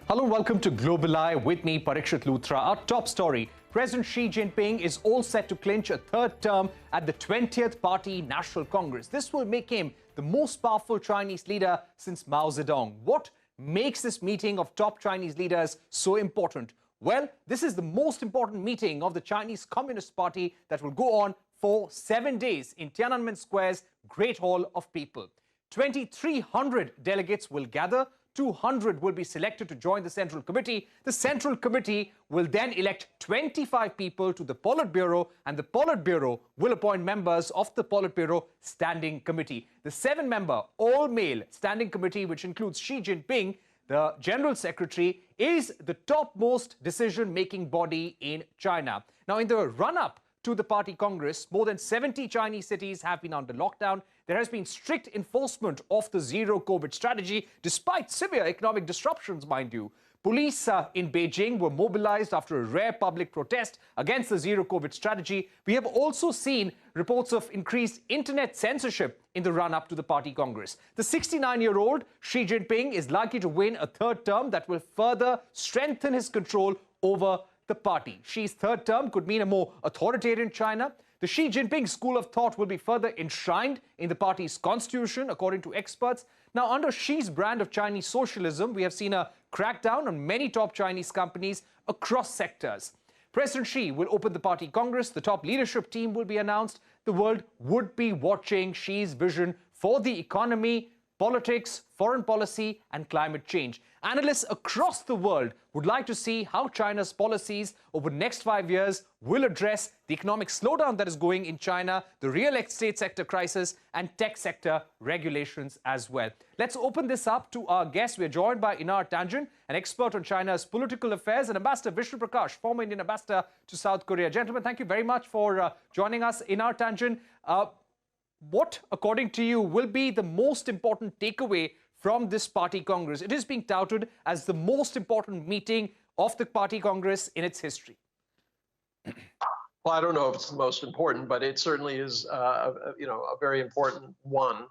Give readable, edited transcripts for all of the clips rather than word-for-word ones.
Hello and welcome to Global Eye with me, Parikshit Luthra. Our top story, President Xi Jinping is all set to clinch a third term at the 20th Party National Congress. This will make him the most powerful Chinese leader since Mao Zedong. What makes this meeting of top Chinese leaders so important? Well, this is the most important meeting of the Chinese Communist Party that will go on for 7 days in Tiananmen Square's Great Hall of People. 2,300 delegates will gather. 200 will be selected to join the Central Committee. The Central Committee will then elect 25 people to the Politburo, and the Politburo will appoint members of the Politburo Standing Committee. The 7-member, all-male Standing Committee, which includes Xi Jinping, the General Secretary, is the topmost decision-making body in China. Now, in the run-up to the Party Congress, more than 70 Chinese cities have been under lockdown. There has been strict enforcement of the zero-COVID strategy, despite severe economic disruptions, mind you. Police in Beijing were mobilized after a rare public protest against the zero-COVID strategy. We have also seen reports of increased internet censorship in the run-up to the Party Congress. The 69-year-old Xi Jinping is likely to win a third term that will further strengthen his control over the party. Xi's third term could mean a more authoritarian China. The Xi Jinping school of thought will be further enshrined in the party's constitution, according to experts. Now, under Xi's brand of Chinese socialism, we have seen a crackdown on many top Chinese companies across sectors. President Xi will open the Party Congress. The top leadership team will be announced. The world would be watching Xi's vision for the economy, politics, foreign policy, and climate change. Analysts across the world would like to see how China's policies over the next 5 years will address the economic slowdown that is going in China, the real estate sector crisis, and tech sector regulations as well. Let's open this up to our guests. We are joined by Einar, Tangen, an expert on China's political affairs, and Ambassador Vishnu Prakash, former Indian ambassador to South Korea. Gentlemen, thank you very much for joining us. Einar, Tangen, what, according to you, will be the most important takeaway from this Party Congress? It is being touted as the most important meeting of the Party Congress in its history. Well, I don't know if it's the most important, but it certainly is, a very important one.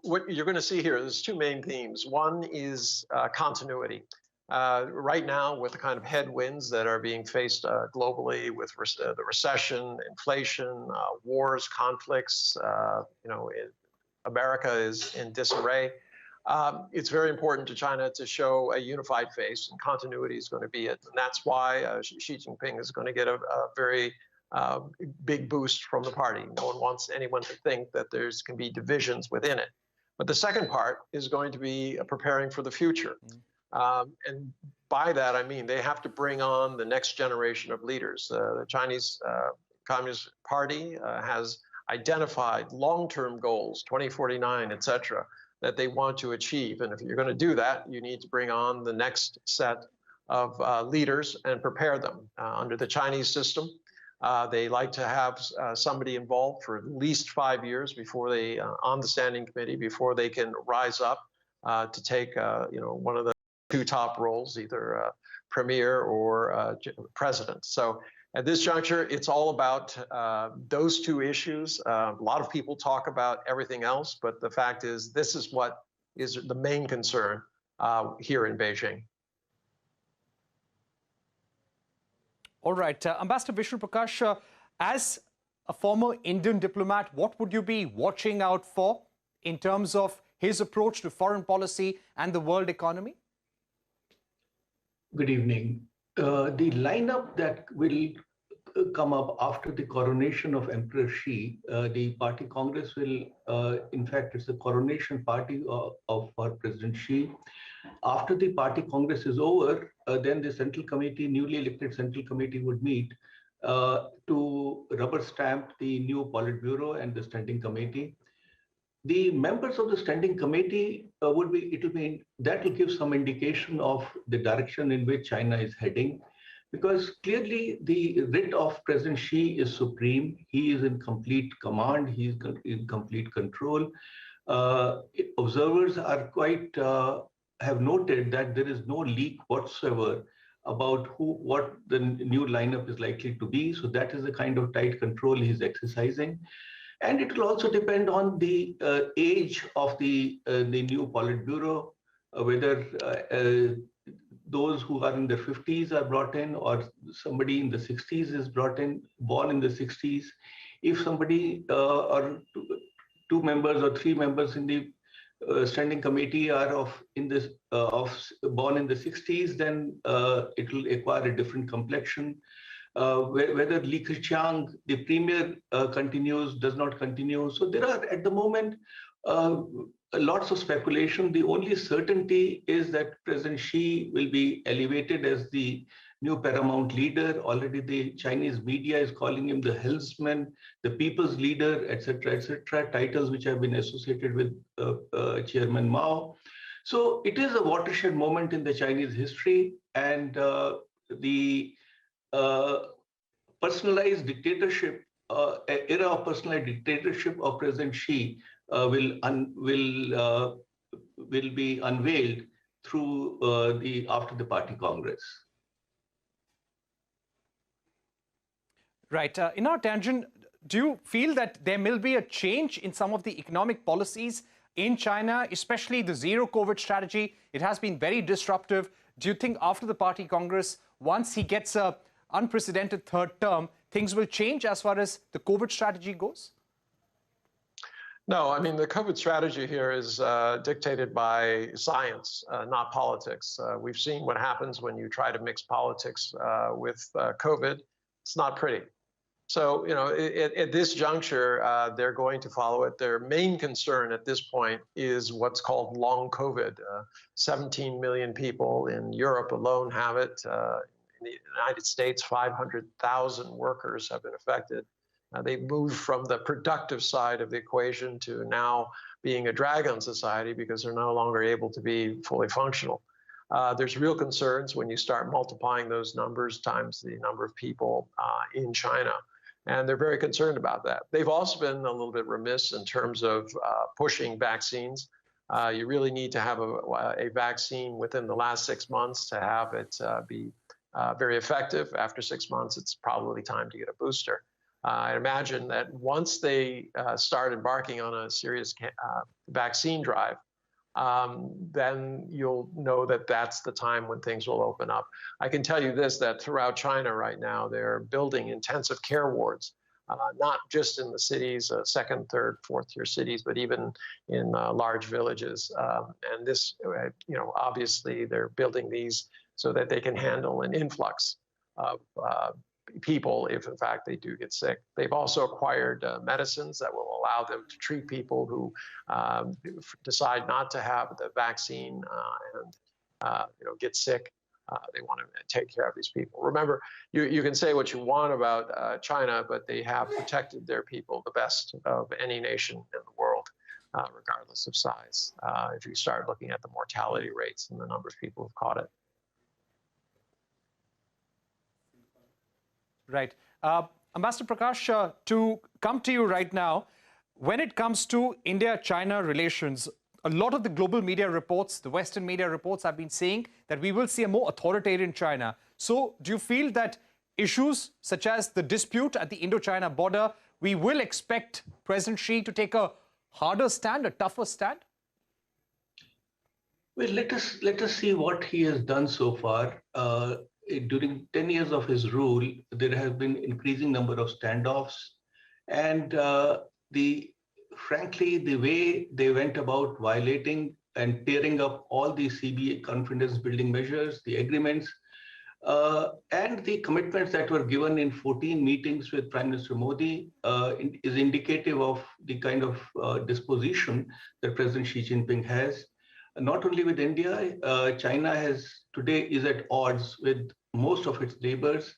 What you're going to see here, there's two main themes. One is continuity. Right now, with the kind of headwinds that are being faced globally with the recession, inflation, wars, conflicts, America is in disarray. It's very important to China to show a unified face, and continuity is going to be it. And that's why Xi Jinping is going to get a very big boost from the party. No one wants anyone to think that there's can be divisions within it. But the second part is going to be preparing for the future. And by that, I mean they have to bring on the next generation of leaders. The Chinese Communist Party has identified long-term goals, 2049, et cetera, that they want to achieve. And if you're going to do that, you need to bring on the next set of leaders and prepare them. Under the Chinese system, they like to have somebody involved for at least 5 years before they, on the Standing Committee, before they can rise up to take, one of the two top roles, either premier or president. So at this juncture, it's all about those two issues. A lot of people talk about everything else, but the fact is, this is what is the main concern here in Beijing. All right. Ambassador Vishnu Prakash, as a former Indian diplomat, what would you be watching out for in terms of his approach to foreign policy and the world economy? Good evening. The lineup that will come up after the coronation of Emperor Xi, the Party Congress will, in fact, it's the coronation party for President Xi. After the Party Congress is over, then the Central Committee, newly elected Central Committee would meet to rubber stamp the new Politburo and the Standing Committee. The members of the Standing Committee that will give some indication of the direction in which China is heading, because clearly the writ of President Xi is supreme. He is in complete command. He is in complete control. Observers are have noted that there is no leak whatsoever about what the new lineup is likely to be. So that is the kind of tight control he's exercising. And it will also depend on the age of the new Politburo, whether those who are in their 50s are brought in, or somebody in the 60s is brought in, born in the 60s. If somebody or two members or three members in the standing committee are born in the 60s, then it will acquire a different complexion. Whether Li Keqiang, the premier, continues, does not continue. So there are, at the moment, lots of speculation. The only certainty is that President Xi will be elevated as the new paramount leader. Already the Chinese media is calling him the helmsman, the people's leader, etc., titles which have been associated with Chairman Mao. So it is a watershed moment in the Chinese history, and the personalized dictatorship, era of personalized dictatorship of President Xi will be unveiled through after the party congress. Right. In our Tangen, do you feel that there will be a change in some of the economic policies in China, especially the zero COVID strategy? It has been very disruptive. Do you think after the party congress, once he gets a unprecedented third term, things will change as far as the COVID strategy goes? No, I mean, the COVID strategy here is dictated by science, not politics. We've seen what happens when you try to mix politics with COVID. It's not pretty. So, you know, at this juncture, they're going to follow it. Their main concern at this point is what's called long COVID. 17 million people in Europe alone have it. In the United States, 500,000 workers have been affected. They moved from the productive side of the equation to now being a drag on society because they're no longer able to be fully functional. There's real concerns when you start multiplying those numbers times the number of people in China. And they're very concerned about that. They've also been a little bit remiss in terms of pushing vaccines. You really need to have a vaccine within the last 6 months to have it be very effective. After 6 months, it's probably time to get a booster. I imagine that once they start embarking on a serious vaccine drive, then you'll know that that's the time when things will open up. I can tell you this, that throughout China right now, they're building intensive care wards, not just in the cities, second, third, fourth tier cities, but even in large villages. And this, you know, obviously they're building these so that they can handle an influx of people if in fact they do get sick. They've also acquired medicines that will allow them to treat people who decide not to have the vaccine and you know, get sick. They want to take care of these people. Remember, you can say what you want about China, but they have protected their people the best of any nation in the world, regardless of size. If you start looking at the mortality rates and the number of people who've caught it. Right. Ambassador Prakash, to come to you right now, when it comes to India-China relations, a lot of the global media reports, the Western media reports have been saying that we will see a more authoritarian China. So do you feel that issues such as the dispute at the Indo-China border, we will expect President Xi to take a harder stand, a tougher stand? Well, let us see what he has done so far. During 10 years of his rule, there has been increasing number of standoffs, and frankly, the way they went about violating and tearing up all the CBA confidence building measures, the agreements, and the commitments that were given in 14 meetings with Prime Minister Modi is indicative of the kind of disposition that President Xi Jinping has. Not only with India, China today is at odds with most of its neighbors,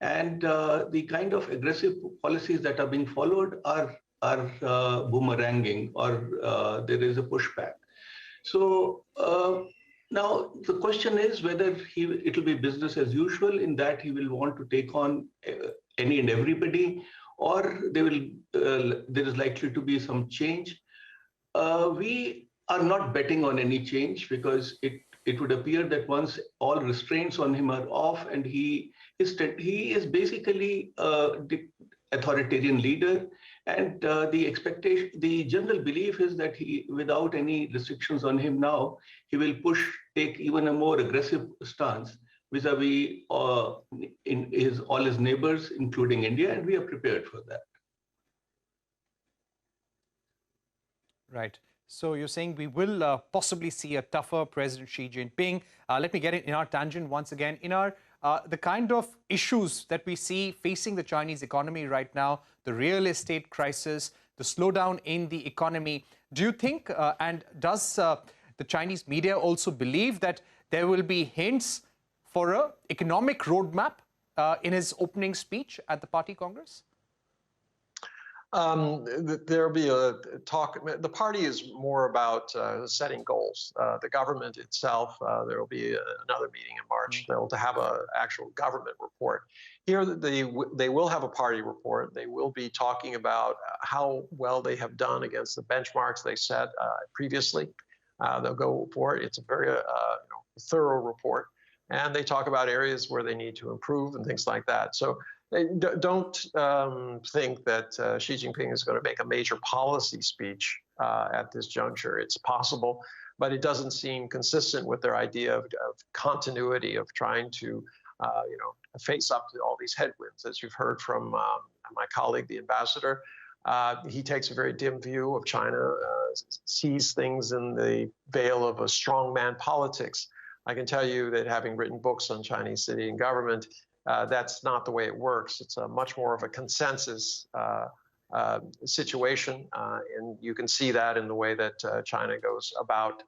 and the kind of aggressive policies that are being followed are boomeranging, or there is a pushback. So now the question is whether it will be business as usual, in that he will want to take on any and everybody, or there is likely to be some change. We are not betting on any change, because it would appear that once all restraints on him are off, and he is basically the authoritarian leader, And the general belief is that he, without any restrictions on him now, he will take even a more aggressive stance vis-a-vis all his neighbors, including India, and we are prepared for that. Right. So you're saying we will possibly see a tougher President Xi Jinping. Let me get in our tangent once again. Einar, the kind of issues that we see facing the Chinese economy right now, the real estate crisis, the slowdown in the economy, do you think, and does the Chinese media also believe that there will be hints for an economic roadmap in his opening speech at the party Congress? There'll be a talk. The party is more about setting goals. The government itself, there will be another meeting in March. They'll have an actual government report. Here, they will have a party report. They will be talking about how well they have done against the benchmarks they set previously. They'll go for it. It's a very thorough report. And they talk about areas where they need to improve and things like that. So don't think that Xi Jinping is going to make a major policy speech at this juncture. It's possible, but it doesn't seem consistent with their idea of continuity, of trying to face up to all these headwinds. As you've heard from my colleague, the ambassador, he takes a very dim view of China, sees things in the veil of a strongman politics. I can tell you that having written books on Chinese city and government, that's not the way it works. It's a much more of a consensus situation, and you can see that in the way that China goes about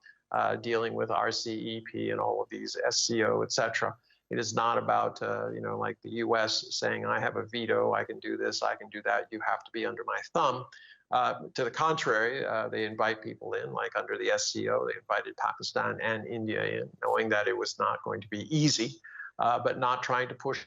dealing with RCEP and all of these SCO, etc. It is not about like the U.S. saying, "I have a veto, I can do this, I can do that. You have to be under my thumb." To the contrary, they invite people in, like under the SCO, they invited Pakistan and India in, knowing that it was not going to be easy, but not trying to push.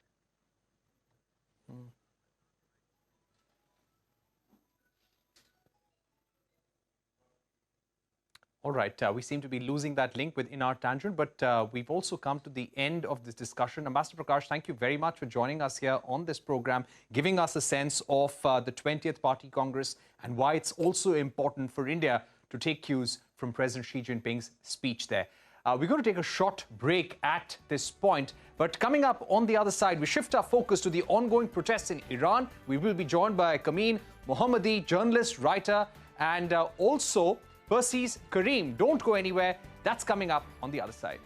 All right, we seem to be losing that link within our tangent, but we've also come to the end of this discussion. Ambassador Prakash, thank you very much for joining us here on this program, giving us a sense of the 20th Party Congress and why it's also important for India to take cues from President Xi Jinping's speech there. We're going to take a short break at this point, but coming up on the other side, we shift our focus to the ongoing protests in Iran. We will be joined by Kamin Mohammadi, journalist, writer, and also Persis Karim. Don't go anywhere. That's coming up on the other side.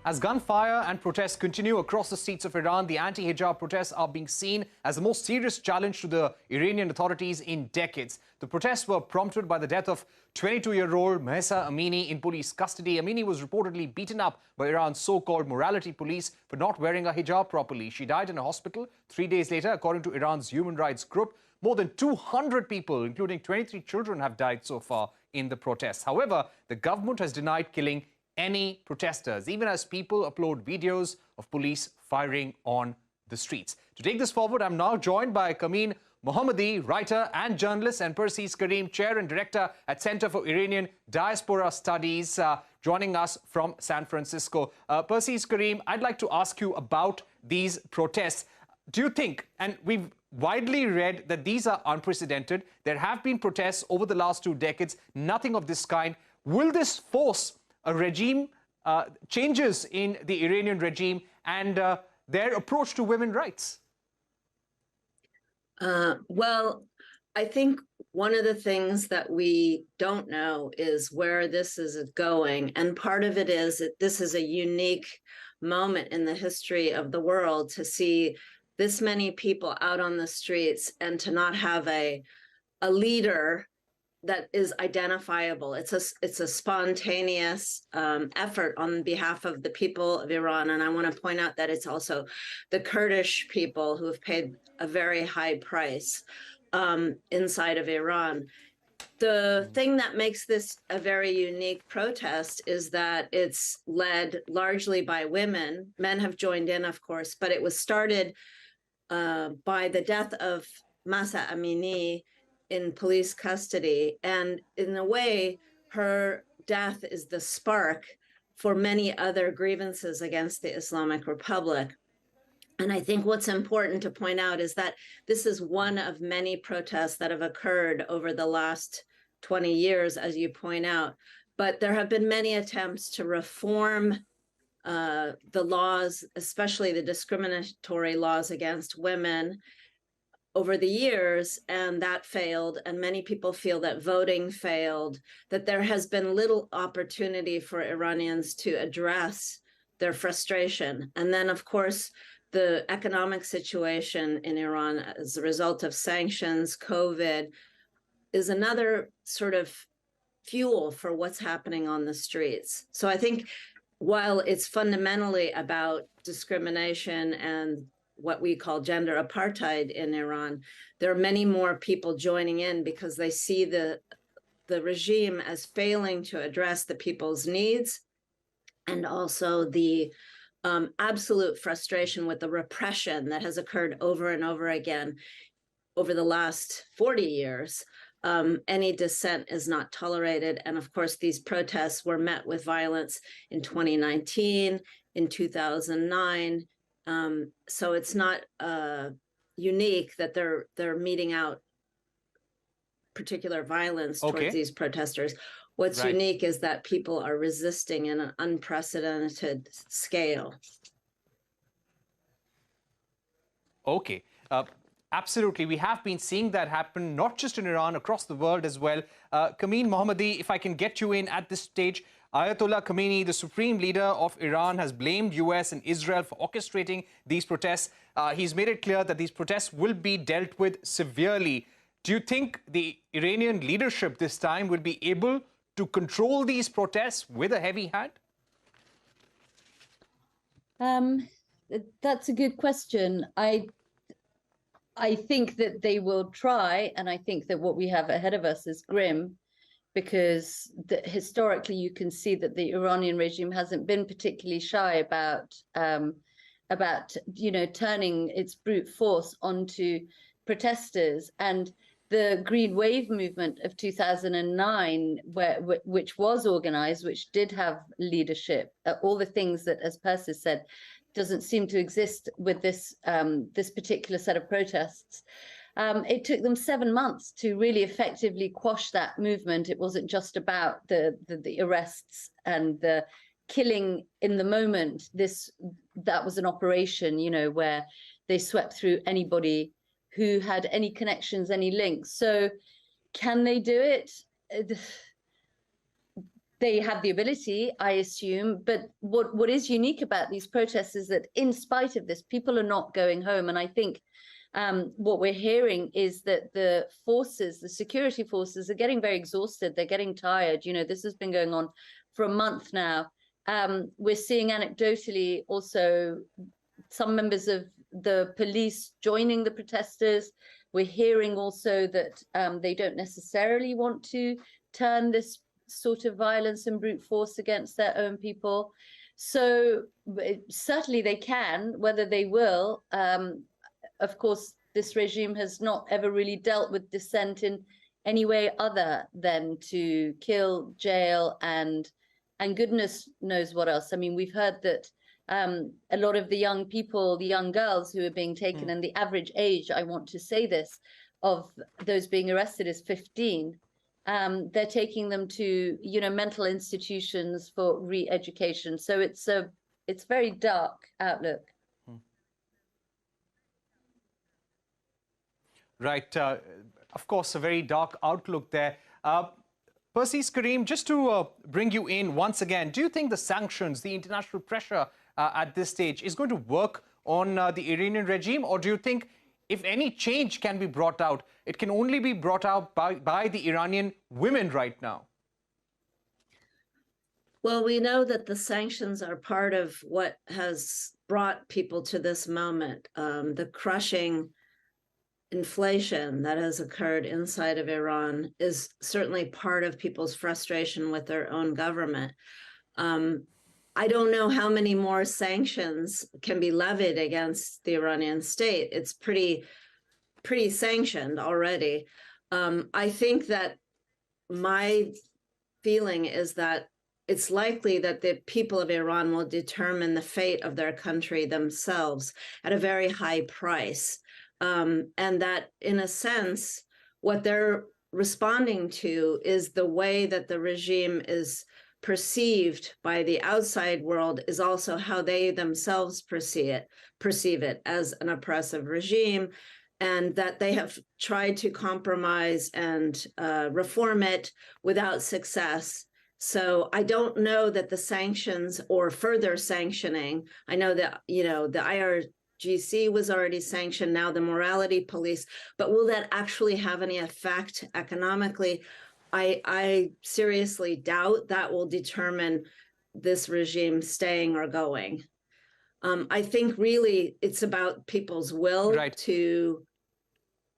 As gunfire and protests continue across the streets of Iran, the anti-hijab protests are being seen as the most serious challenge to the Iranian authorities in decades. The protests were prompted by the death of 22-year-old Mahsa Amini in police custody. Amini was reportedly beaten up by Iran's so-called morality police for not wearing a hijab properly. She died in a hospital 3 days later, according to Iran's human rights group. More than 200 people, including 23 children, have died so far in the protests. However, the government has denied killing any protesters, even as people upload videos of police firing on the streets. To take this forward, I'm now joined by Kamin Mohammadi, writer and journalist, and Persis Karim, chair and director at Center for Iranian Diaspora Studies, joining us from San Francisco. Persis Karim, I'd like to ask you about these protests. Do you think, and we've widely read that these are unprecedented, there have been protests over the last 2 decades, nothing of this kind. Will this force a regime, changes in the Iranian regime and their approach to women's rights? Well, I think one of the things that we don't know is where this is going. And part of it is that this is a unique moment in the history of the world to see this many people out on the streets and to not have a leader that is identifiable. It's a spontaneous effort on behalf of the people of Iran. And I want to point out that it's also the Kurdish people who have paid a very high price inside of Iran. The thing that makes this a very unique protest is that it's led largely by women. Men have joined in, of course, but it was started by the death of Mahsa Amini in police custody. And in a way, her death is the spark for many other grievances against the Islamic Republic. And I think what's important to point out is that this is one of many protests that have occurred over the last 20 years, as you point out. But there have been many attempts to reform the laws, especially the discriminatory laws against women over the years, and that failed. And many people feel that voting failed, that there has been little opportunity for Iranians to address their frustration. And then, of course, the economic situation in Iran as a result of sanctions, COVID, is another sort of fuel for what's happening on the streets. So I think while it's fundamentally about discrimination and what we call gender apartheid in Iran, there are many more people joining in because they see the regime as failing to address the people's needs, and also the absolute frustration with the repression that has occurred over and over again over the last 40 years. Any dissent is not tolerated. And of course, these protests were met with violence in 2019, in 2009. So it's not unique that they're meting out particular violence towards these protesters. What's unique is that people are resisting in an unprecedented scale. Okay. Absolutely. We have been seeing that happen, not just in Iran, across the world as well. Kamin Mohammadi, if I can get you in at this stage, Ayatollah Khamenei, the supreme leader of Iran, has blamed US and Israel for orchestrating these protests. He's made it clear that these protests will be dealt with severely. Do you think the Iranian leadership this time will be able to control these protests with a heavy hand? That's a good question. I think that they will try, and I think that what we have ahead of us is grim, because historically you can see that the Iranian regime hasn't been particularly shy about turning its brute force onto protesters. And the Green Wave movement of 2009, which was organized, which did have leadership, all the things that, as Persis said, doesn't seem to exist with this particular set of protests. It took them 7 months to really effectively quash that movement. It wasn't just about the arrests and the killing in the moment. That was an operation, where they swept through anybody who had any connections, any links. So can they do it? They have the ability, I assume, but what is unique about these protests is that in spite of this, people are not going home. And I think what we're hearing is that the security forces are getting very exhausted. They're getting tired. This has been going on for a month now. We're seeing anecdotally also some members of the police joining the protesters. We're hearing also that they don't necessarily want to turn this sort of violence and brute force against their own people. So certainly they can. Whether they will, of course, this regime has not ever really dealt with dissent in any way other than to kill, jail, and goodness knows what else. I mean, we've heard that a lot of the young people, the young girls who are being taken, and the average age, I want to say this, of those being arrested is 15. They're taking them to, mental institutions for re-education. So it's a very dark outlook. Right. Of course, a very dark outlook there. Persis, Karim, just to bring you in once again, do you think the sanctions, the international pressure at this stage is going to work on the Iranian regime? Or do you think if any change can be brought out, it can only be brought out by the Iranian women right now? Well, we know that the sanctions are part of what has brought people to this moment. The crushing inflation that has occurred inside of Iran is certainly part of people's frustration with their own government. I don't know how many more sanctions can be levied against the Iranian state. It's pretty sanctioned already. I think that my feeling is that it's likely that the people of Iran will determine the fate of their country themselves at a very high price. And that, in a sense, what they're responding to is the way that the regime is perceived by the outside world is also how they themselves perceive it as an oppressive regime, and that they have tried to compromise and reform it without success. So I don't know that the sanctions or further sanctioning, I know that, the IRGC was already sanctioned, now the morality police, but will that actually have any effect economically? I seriously doubt that will determine this regime staying or going. I think really it's about people's will to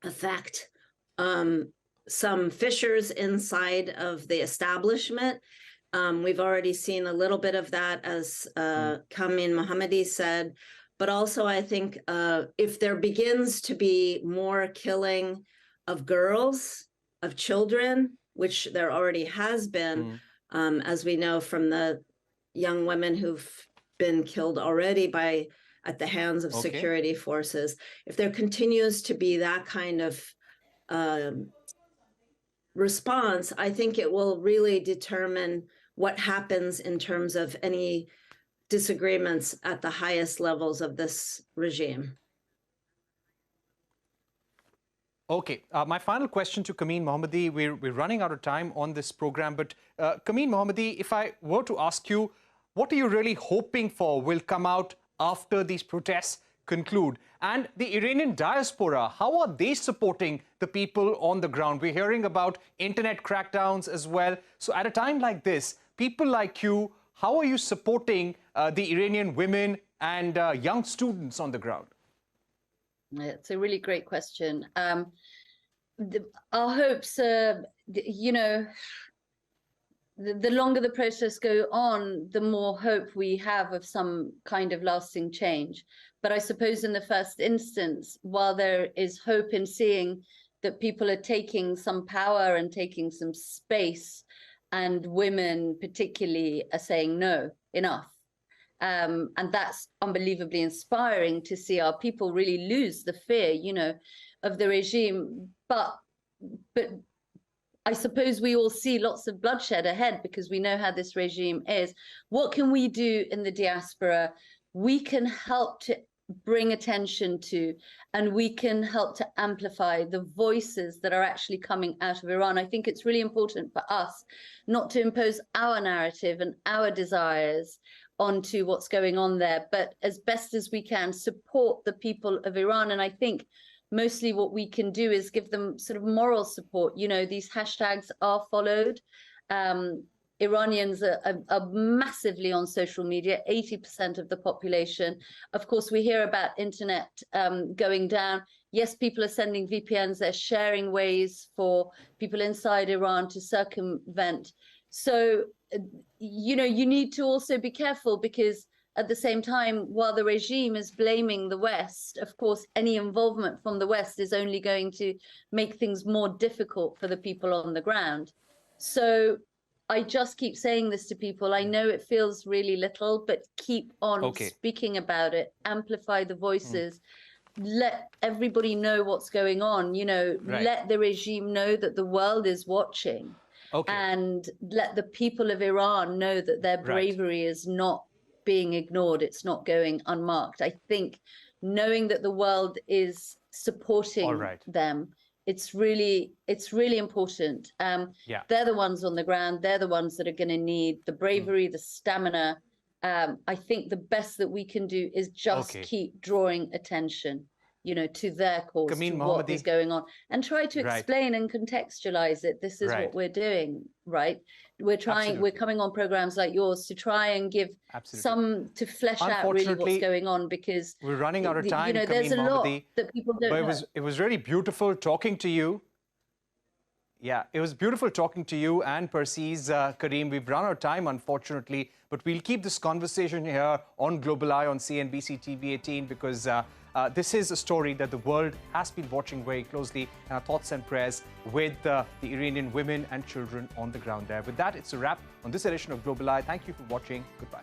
affect some fissures inside of the establishment. We've already seen a little bit of that, as Kamin Mohammadi said, but also I think if there begins to be more killing of girls, of children, which there already has been, as we know from the young women who've been killed already at the hands of security forces. If there continues to be that kind of response, I think it will really determine what happens in terms of any disagreements at the highest levels of this regime. Okay, my final question to Kamin Mohammadi. We're running out of time on this program, but Kamin Mohammadi, if I were to ask you, what are you really hoping for will come out after these protests conclude? And the Iranian diaspora, how are they supporting the people on the ground? We're hearing about internet crackdowns as well. So at a time like this, people like you, how are you supporting the Iranian women and young students on the ground? It's a really great question. Our hopes are, the longer the process go on, the more hope we have of some kind of lasting change. But I suppose in the first instance, while there is hope in seeing that people are taking some power and taking some space, and women particularly are saying no, enough. And that's unbelievably inspiring to see our people really lose the fear, of the regime. But I suppose we all see lots of bloodshed ahead because we know how this regime is. What can we do in the diaspora? We can help to bring attention to, and we can help to amplify the voices that are actually coming out of Iran. I think it's really important for us not to impose our narrative and our desires onto what's going on there, but as best as we can support the people of Iran. And I think mostly what we can do is give them sort of moral support. These hashtags are followed. Iranians are massively on social media, 80% of the population. Of course, we hear about internet going down. Yes, people are sending VPNs. They're sharing ways for people inside Iran to circumvent. So, you need to also be careful because at the same time, while the regime is blaming the West, of course, any involvement from the West is only going to make things more difficult for the people on the ground. So I just keep saying this to people. I know it feels really little, but keep on speaking about it, amplify the voices, let everybody know what's going on, let the regime know that the world is watching. And let the people of Iran know that their bravery is not being ignored. It's not going unmarked. I think knowing that the world is supporting them, it's really important. They're the ones on the ground. They're the ones that are going to need the bravery, the stamina. I think the best that we can do is just keep drawing attention, to their cause, to what is going on, and try to explain and contextualize it. This is what we're doing, right? We're trying, we're coming on programs like yours to try and give to flesh out really what's going on, because we're running out of time. There's a lot that people don't know. It was really beautiful talking to you. Yeah, it was beautiful talking to you and Persis, Karim. We've run out of time, unfortunately, but we'll keep this conversation here on Global Eye on CNBC TV 18 because this is a story that the world has been watching very closely. And our thoughts and prayers with the Iranian women and children on the ground there. With that, it's a wrap on this edition of Global Eye. Thank you for watching. Goodbye.